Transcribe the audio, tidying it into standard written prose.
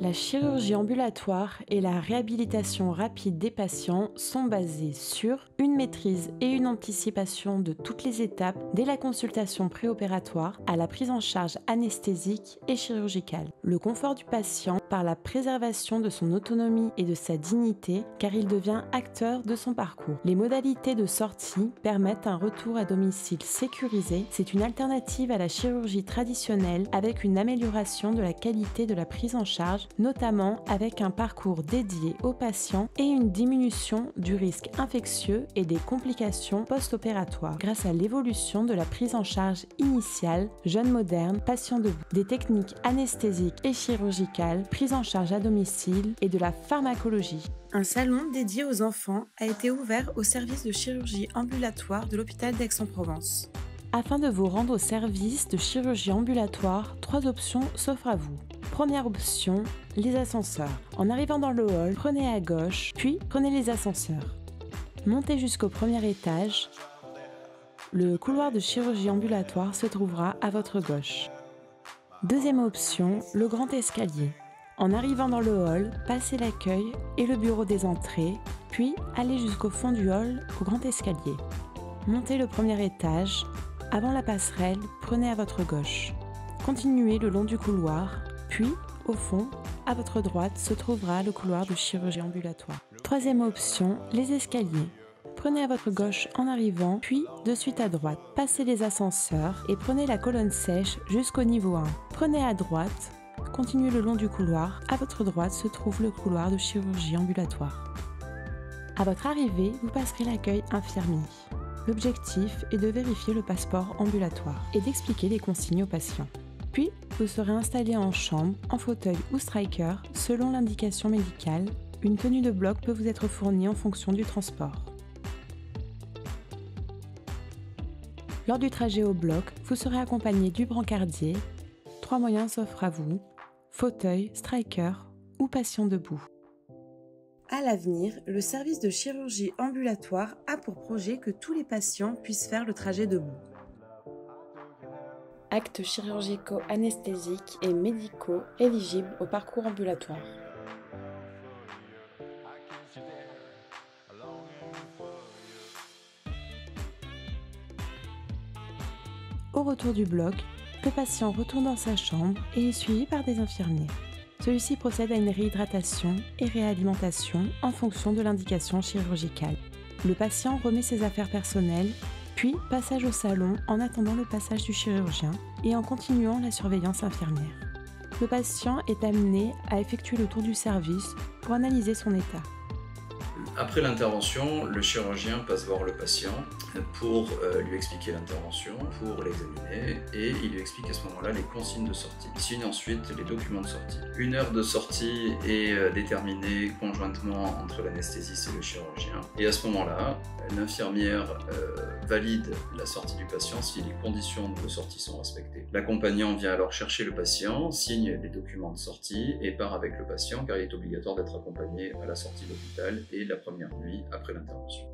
La chirurgie ambulatoire et la réhabilitation rapide des patients sont basées sur une maîtrise et une anticipation de toutes les étapes dès la consultation préopératoire à la prise en charge anesthésique et chirurgicale. Le confort du patient par la préservation de son autonomie et de sa dignité car il devient acteur de son parcours. Les modalités de sortie permettent un retour à domicile sécurisé. C'est une alternative à la chirurgie traditionnelle avec une amélioration de la qualité de la prise en charge, notamment avec un parcours dédié aux patients et une diminution du risque infectieux et des complications post-opératoires grâce à l'évolution de la prise en charge initiale, jeune moderne, patient debout, des techniques anesthésiques et chirurgicales, prise en charge à domicile et de la pharmacologie. Un salon dédié aux enfants a été ouvert au service de chirurgie ambulatoire de l'hôpital d'Aix-en-Provence. Afin de vous rendre au service de chirurgie ambulatoire, 3 options s'offrent à vous. Première option, les ascenseurs. En arrivant dans le hall, prenez à gauche, puis prenez les ascenseurs. Montez jusqu'au premier étage. Le couloir de chirurgie ambulatoire se trouvera à votre gauche. Deuxième option, le grand escalier. En arrivant dans le hall, passez l'accueil et le bureau des entrées, puis allez jusqu'au fond du hall au grand escalier. Montez le premier étage. Avant la passerelle, prenez à votre gauche. Continuez le long du couloir, puis, au fond, à votre droite, se trouvera le couloir de chirurgie ambulatoire. Troisième option, les escaliers. Prenez à votre gauche en arrivant, puis de suite à droite. Passez les ascenseurs et prenez la colonne sèche jusqu'au niveau 1. Prenez à droite, continuez le long du couloir. À votre droite se trouve le couloir de chirurgie ambulatoire. À votre arrivée, vous passerez l'accueil infirmier. L'objectif est de vérifier le passeport ambulatoire et d'expliquer les consignes aux patients. Puis, vous serez installé en chambre, en fauteuil ou striker, selon l'indication médicale. Une tenue de bloc peut vous être fournie en fonction du transport. Lors du trajet au bloc, vous serez accompagné du brancardier. 3 moyens s'offrent à vous, fauteuil, striker ou patient debout. À l'avenir, le service de chirurgie ambulatoire a pour projet que tous les patients puissent faire le trajet debout. Actes chirurgicaux anesthésiques et médicaux éligibles au parcours ambulatoire. Au retour du bloc, le patient retourne dans sa chambre et est suivi par des infirmiers. Celui-ci procède à une réhydratation et réalimentation en fonction de l'indication chirurgicale. Le patient remet ses affaires personnelles, puis passage au salon en attendant le passage du chirurgien et en continuant la surveillance infirmière. Le patient est amené à effectuer le tour du service pour analyser son état. Après l'intervention, le chirurgien passe voir le patient pour lui expliquer l'intervention, pour l'examiner, et il lui explique à ce moment-là les consignes de sortie. Il signe ensuite les documents de sortie. 1 heure de sortie est déterminée conjointement entre l'anesthésiste et le chirurgien. Et à ce moment-là, l'infirmière valide la sortie du patient si les conditions de sortie sont respectées. L'accompagnant vient alors chercher le patient, signe les documents de sortie et part avec le patient car il est obligatoire d'être accompagné à la sortie de l'hôpital et la première nuit après l'intervention.